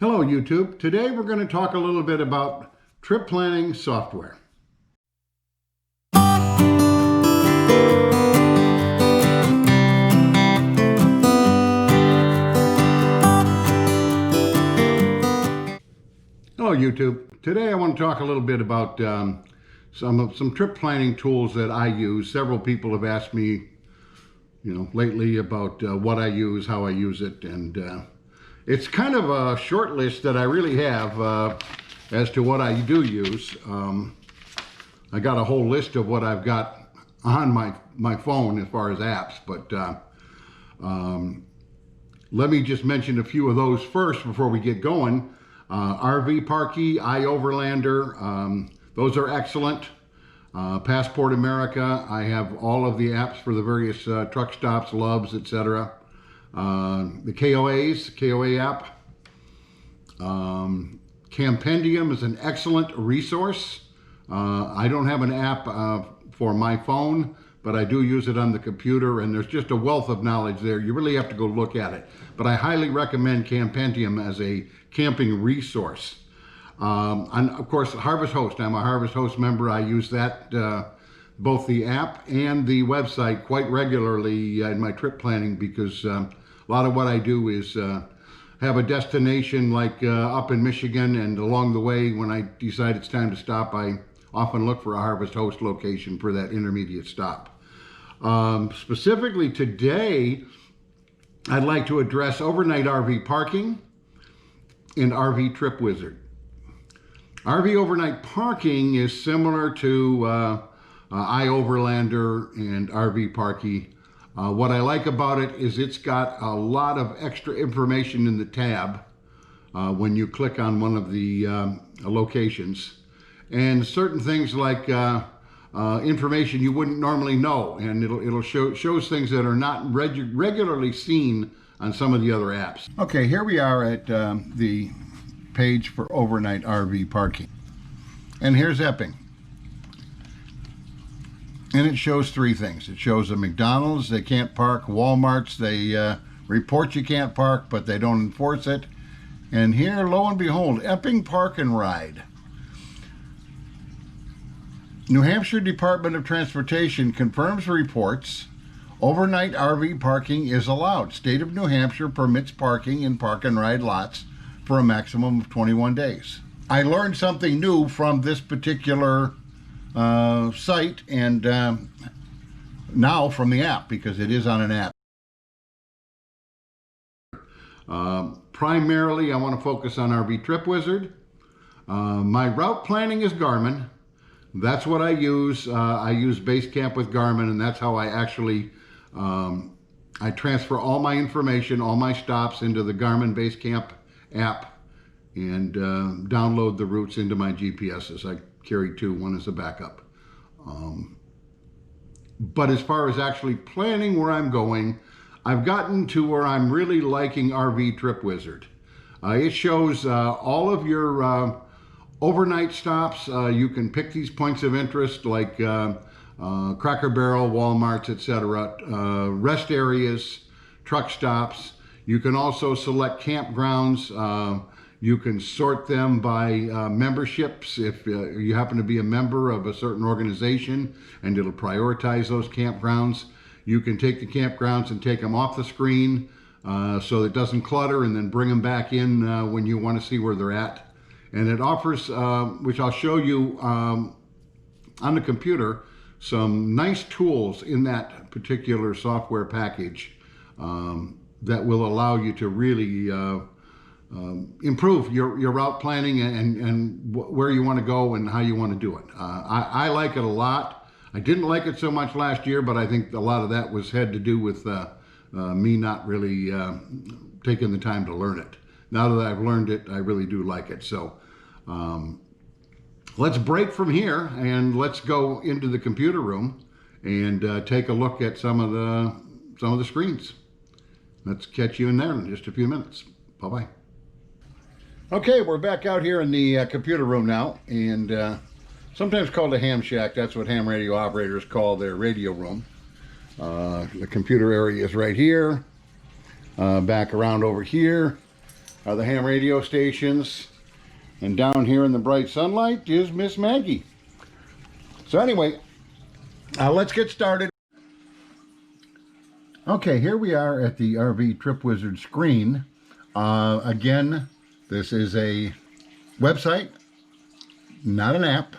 Hello YouTube. Today we're going to talk a little bit about trip planning software. Hello YouTube. Today I want to talk a little bit about some trip planning tools that I use. Several people have asked me, lately about what I use, how I use it, and it's kind of a short list that I really have as to what I do use. I got a whole list of what I've got on my phone as far as apps, but let me just mention a few of those first before we get going. RV Parky, iOverlander, those are excellent. Passport America, I have all of the apps for the various truck stops, Loves, etc. The KOA app. Campendium is an excellent resource. I don't have an app for my phone, but I do use it on the computer, and there's just a wealth of knowledge there. You really have to go look at it. But I highly recommend Campendium as a camping resource. And of course, Harvest Host. I'm a Harvest Host member. I use that, both the app and the website, quite regularly in my trip planning, because a lot of what I do is have a destination like up in Michigan, and along the way, when I decide it's time to stop, I often look for a Harvest Host location for that intermediate stop. Specifically today, I'd like to address overnight RV parking and RV Trip Wizard. RV overnight parking is similar to iOverlander and RV Parky. What I like about it is it's got a lot of extra information in the tab when you click on one of the locations, and certain things like information you wouldn't normally know, and it'll shows things that are not regularly seen on some of the other apps. Okay, here we are at the page for overnight RV parking, and here's Epping, and it shows three things. It shows a McDonald's, they can't park; Walmart's, they report you can't park, but they don't enforce it. And here, lo and behold, Epping Park and Ride. New Hampshire Department of Transportation confirms reports overnight RV parking is allowed. State of New Hampshire permits parking in park and ride lots for a maximum of 21 days. I learned something new from this particular site, and now from the app, because it is on an app. Primarily, I want to focus on RV Trip Wizard. My route planning is Garmin. That's what I use. I use Basecamp with Garmin, and that's how I actually I transfer all my information, all my stops into the Garmin Basecamp app, and download the routes into my GPSs. I carry two, one as a backup. But as far as actually planning where I'm going, I've gotten to where I'm really liking RV Trip Wizard. It shows all of your overnight stops. You can pick these points of interest like Cracker Barrel, Walmart's, etc. Rest areas, truck stops. You can also select campgrounds. You can sort them by memberships if you happen to be a member of a certain organization, and it'll prioritize those campgrounds. You can take the campgrounds and take them off the screen so it doesn't clutter, and then bring them back in when you want to see where they're at. And it offers, which I'll show you on the computer, some nice tools in that particular software package that will allow you to really improve your route planning and where you want to go and how you want to do it. I like it a lot. I didn't like it so much last year, but I think a lot of that had to do with me not really taking the time to learn it. Now that I've learned it, I really do like it. So let's break from here and let's go into the computer room and take a look at some of the screens. Let's catch you in there in just a few minutes. Bye-bye. Okay, we're back out here in the computer room now, and sometimes called a ham shack. That's what ham radio operators call their radio room. The computer area is right here, back around over here. are the ham radio stations. And down here in the bright sunlight is Miss Maggie. So anyway, let's get started. Okay, here we are at the RV Trip Wizard screen. Again, this is a website, not an app,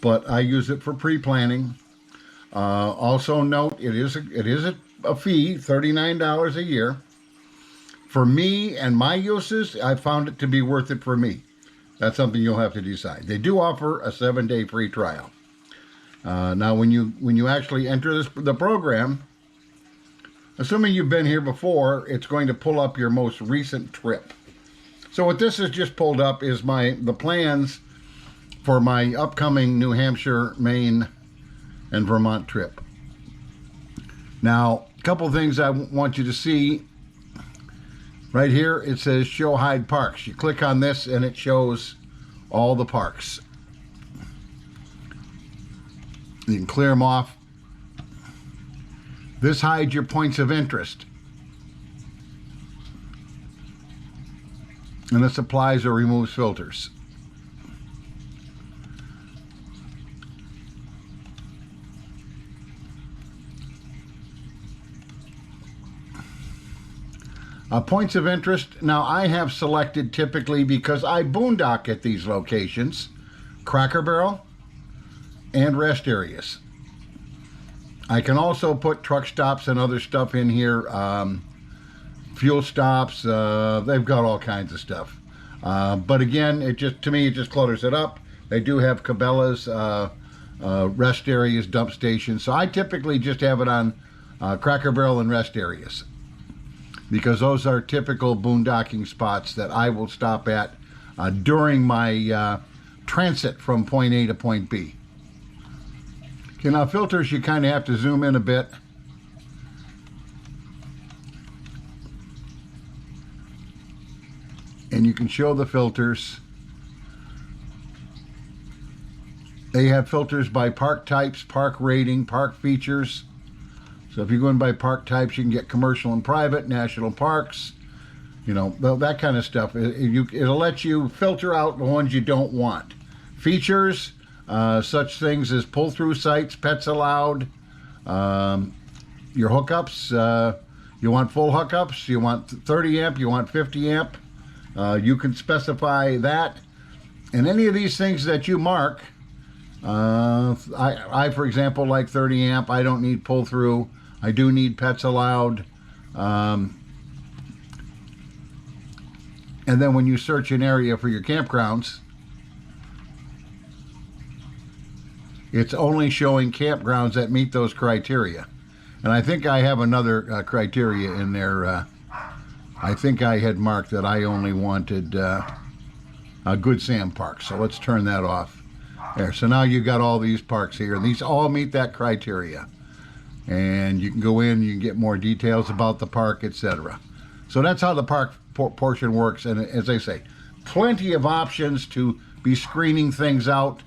but I use it for pre-planning. Also note, it is a fee, $39 a year. For me and my uses, I found it to be worth it for me. That's something you'll have to decide. They do offer a 7-day free trial. Now, when you actually enter the program, assuming you've been here before, it's going to pull up your most recent trip. So what this has just pulled up is the plans for my upcoming New Hampshire, Maine, and Vermont trip. Now, a couple things I want you to see. Right here, it says Show Hide Parks. You click on this and it shows all the parks. You can clear them off. This hides your points of interest. And this applies or removes filters. Points of interest. Now, I have selected typically, because I boondock at these locations, Cracker Barrel and rest areas. I can also put truck stops and other stuff in here, fuel stops. They've got all kinds of stuff. But again, to me, it just clutters it up. They do have Cabela's, rest areas, dump stations. So I typically just have it on Cracker Barrel and rest areas, because those are typical boondocking spots that I will stop at during my transit from point A to point B. Okay, now filters, you kind of have to zoom in a bit. And you can show the filters. They have filters by park types, park rating, park features. So if you go in by park types, you can get commercial and private, national parks, you know, that kind of stuff. It'll let you filter out the ones you don't want. Features, such things as pull-through sites, pets allowed, your hookups. You want full hookups, you want 30 amp, you want 50 amp. You can specify that. And any of these things that you mark, I for example, like 30 amp. I don't need pull-through. I do need pets allowed. And then when you search an area for your campgrounds, it's only showing campgrounds that meet those criteria. And I think I have another criteria in there. I think I had marked that I only wanted a Good Sam Park. So let's turn that off there. So now you've got all these parks here. These all meet that criteria. And you can go in, you can get more details about the park, etc. So that's how the park portion works. And as I say, plenty of options to be screening things out.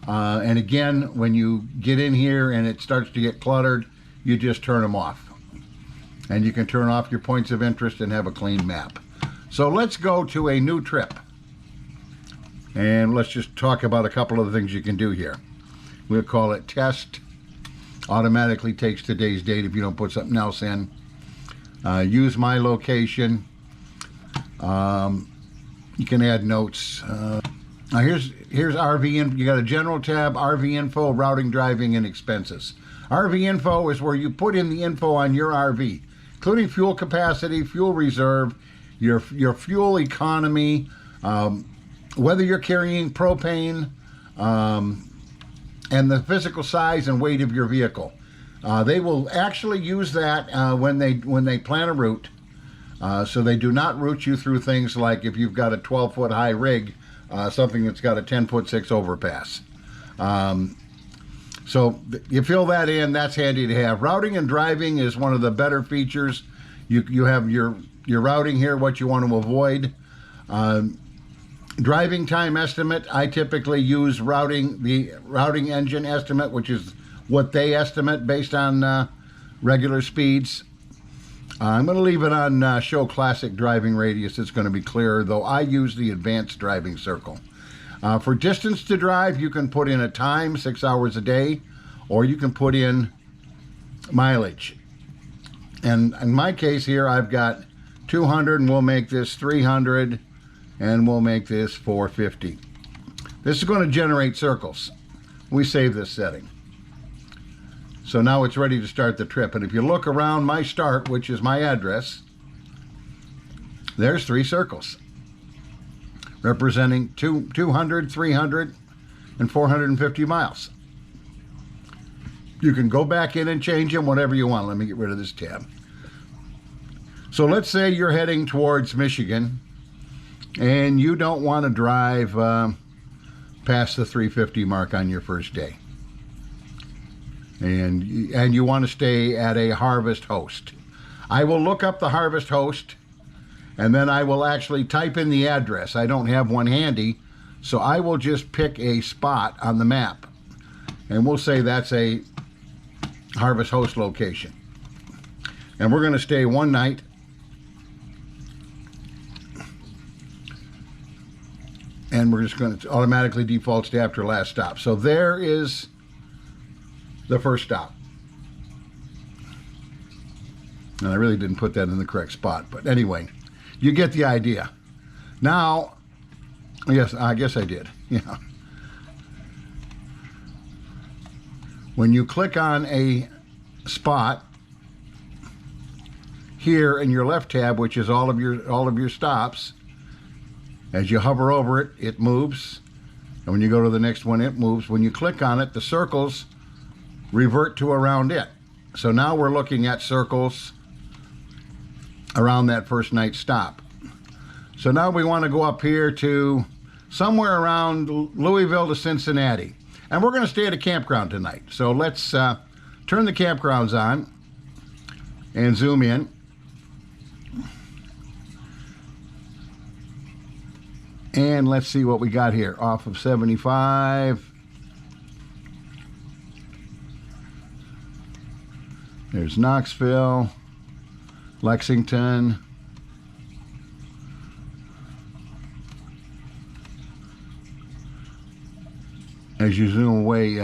And again, when you get in here and it starts to get cluttered, you just turn them off. And you can turn off your points of interest and have a clean map. So let's go to a new trip. And let's just talk about a couple of the things you can do here. We'll call it test. Automatically takes today's date if you don't put something else in. Use my location. You can add notes. Now here's RV info. You got a general tab, RV info, routing, driving, and expenses. RV info is where you put in the info on your RV, including fuel capacity, fuel reserve, your fuel economy, whether you're carrying propane, and the physical size and weight of your vehicle. They will actually use that when they plan a route. So they do not route you through things like if you've got a 12-foot high rig, something that's got a 10-foot-6 overpass. So you fill that in, that's handy to have. Routing and driving is one of the better features. You have your routing here, what you want to avoid. Driving time estimate, I typically use the routing engine estimate, which is what they estimate based on regular speeds. I'm going to leave it on show classic driving radius. It's going to be clearer, though I use the advanced driving circle. For distance to drive, you can put in a time, 6 hours a day, or you can put in mileage. And in my case here, I've got 200, and we'll make this 300, and we'll make this 450. This is going to generate circles. We save this setting. So now it's ready to start the trip. And if you look around my start, which is my address, there's 3 circles representing 200, 300, and 450 miles. You can go back in and change them, whatever you want. Let me get rid of this tab. So let's say you're heading towards Michigan and you don't want to drive past the 350 mark on your first day. And you want to stay at a Harvest host. I will look up the Harvest host, and then I will actually type in the address. I don't have one handy, so I will just pick a spot on the map, and we'll say that's a Harvest host location. And we're going to stay one night. And we're just going to automatically defaults to after last stop. So there is the first stop. And I really didn't put that in the correct spot, but anyway, you get the idea. Now, yes, I guess I did. Yeah. When you click on a spot here in your left tab, which is all of your stops, as you hover over it, it moves. And when you go to the next one, it moves. When you click on it, the circles revert to around it. So now we're looking at circles around that first night stop. So now we want to go up here to somewhere around Louisville to Cincinnati. And we're going to stay at a campground tonight. So let's turn the campgrounds on and zoom in. And let's see what we got here. Off of 75. There's Knoxville, Lexington. As you zoom away,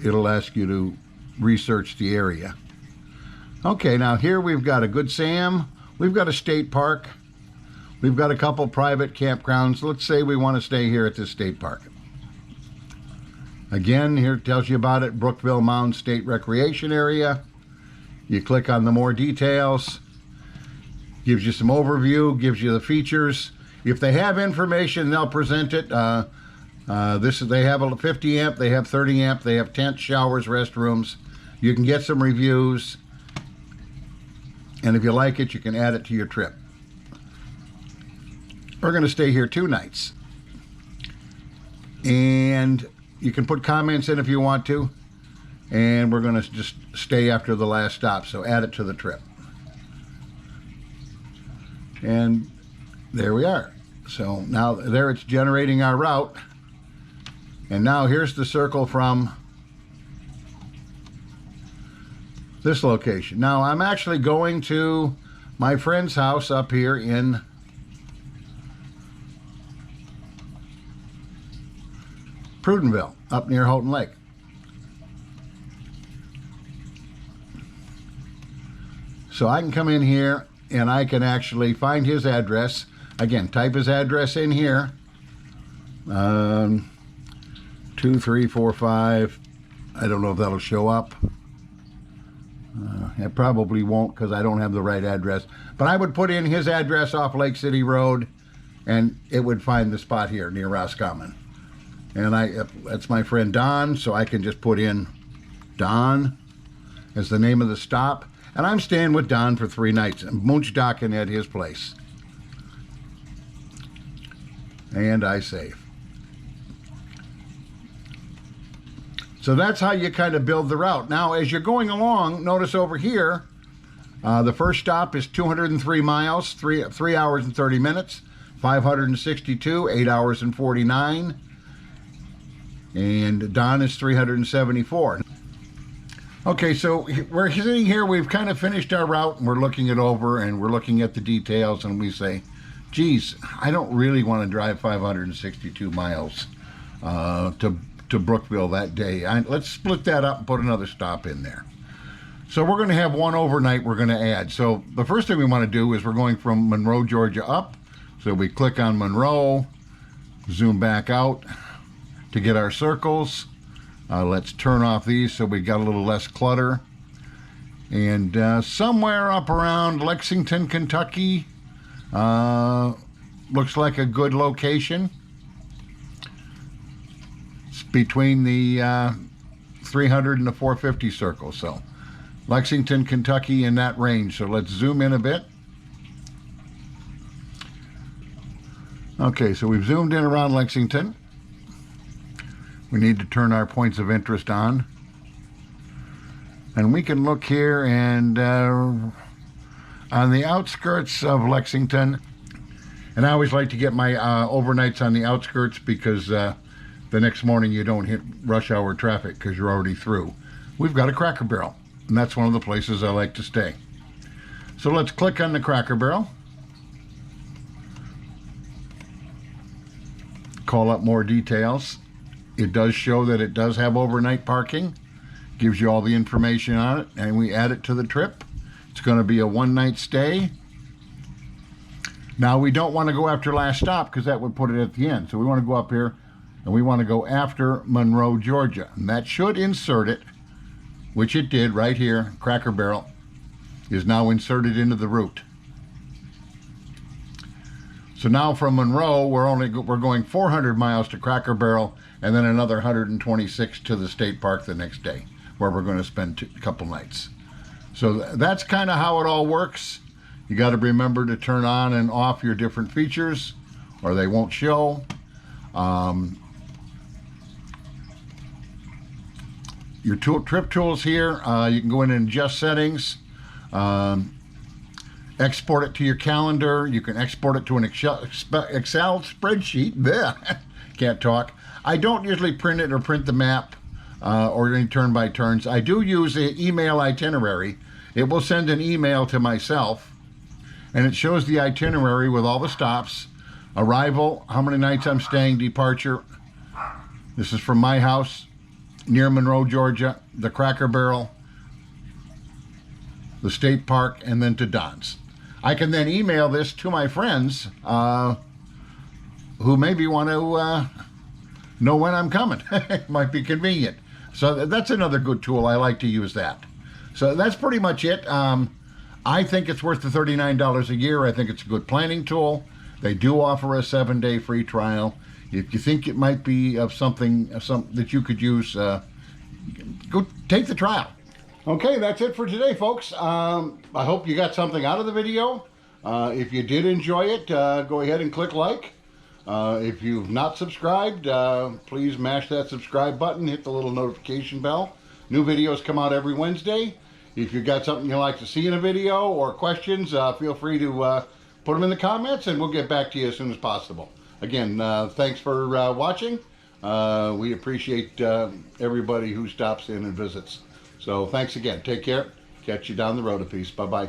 it'll ask you to research the area. Okay, now here we've got a Good Sam. We've got a state park. We've got a couple private campgrounds. Let's say we want to stay here at this state park. Again, here it tells you about it, Brookville Mound State Recreation Area. You click on the more details. Gives you some overview, gives you the features. If they have information, they'll present it. They have a 50 amp, they have 30 amp, they have tents, showers, restrooms. You can get some reviews. And if you like it, you can add it to your trip. We're going to stay here 2 nights. And you can put comments in if you want to. And we're going to just stay after the last stop. So add it to the trip. And there we are. So now there it's generating our route. And now here's the circle from this location. Now I'm actually going to my friend's house up here in Prudenville, up near Houghton Lake. So I can come in here and I can actually find his address. Again, type his address in here. 2345. I don't know if that'll show up. It probably won't because I don't have the right address. But I would put in his address off Lake City Road and it would find the spot here near Roscommon. And that's my friend Don, so I can just put in Don as the name of the stop. And I'm staying with Don for 3 nights, moonshdocking at his place. And I save. So that's how you kind of build the route. Now, as you're going along, notice over here, the first stop is 203 miles, 3 hours and 30 minutes, 562, 8 hours and 49. And Don is 374. Okay, so we're sitting here, we've kind of finished our route and we're looking it over and we're looking at the details and we say, geez, I don't really want to drive 562 miles to Brookville that day. Let's split that up and put another stop in there. So we're going to have one overnight we're going to add. So the first thing we want to do is we're going from Monroe, Georgia up. So we click on Monroe, zoom back out to get our circles. Let's turn off these so we got a little less clutter. And somewhere up around Lexington, Kentucky, looks like a good location. It's between the 300 and the 450 circle. So Lexington, Kentucky in that range. So let's zoom in a bit. Okay, so we've zoomed in around Lexington. We need to turn our points of interest on. And we can look here and on the outskirts of Lexington, and I always like to get my overnights on the outskirts because the next morning you don't hit rush hour traffic because you're already through. We've got a Cracker Barrel, and that's one of the places I like to stay. So let's click on the Cracker Barrel. Call up more details. It does show that it does have overnight parking. Gives you all the information on it, and we add it to the trip. It's going to be a one-night stay. Now we don't want to go after last stop because that would put it at the end. So we want to go up here and we want to go after Monroe, Georgia. And that should insert it, which it did right here. Cracker Barrel is now inserted into the route. So now from Monroe, we're going 400 miles to Cracker Barrel and then another 126 to the state park the next day, where we're going to spend a couple nights. So that's kind of how it all works. You got to remember to turn on and off your different features or they won't show. Your trip tools here, you can go in and adjust settings. Export it to your calendar. You can export it to an Excel spreadsheet. Blech. Can't talk. I don't usually print it or print the map or any turn by turns. I do use an email itinerary. It will send an email to myself and it shows the itinerary with all the stops, arrival, how many nights I'm staying, departure. This is from my house near Monroe, Georgia, the Cracker Barrel, the state park, and then to Don's. I can then email this to my friends who maybe want to know when I'm coming. It might be convenient. So that's another good tool. I like to use that. So that's pretty much it. I think it's worth the $39 a year. I think it's a good planning tool. They do offer a 7-day free trial. If you think it might be of something that you could use, go take the trial. Okay, that's it for today, folks. I hope you got something out of the video. If you did enjoy it, go ahead and click like. If you've not subscribed, please mash that subscribe button, hit the little notification bell. New videos come out every Wednesday. If you've got something you'd like to see in a video or questions, feel free to put them in the comments and we'll get back to you as soon as possible. Again, thanks for watching. We appreciate everybody who stops in and visits. So thanks again. Take care. Catch you down the road a piece. Bye-bye.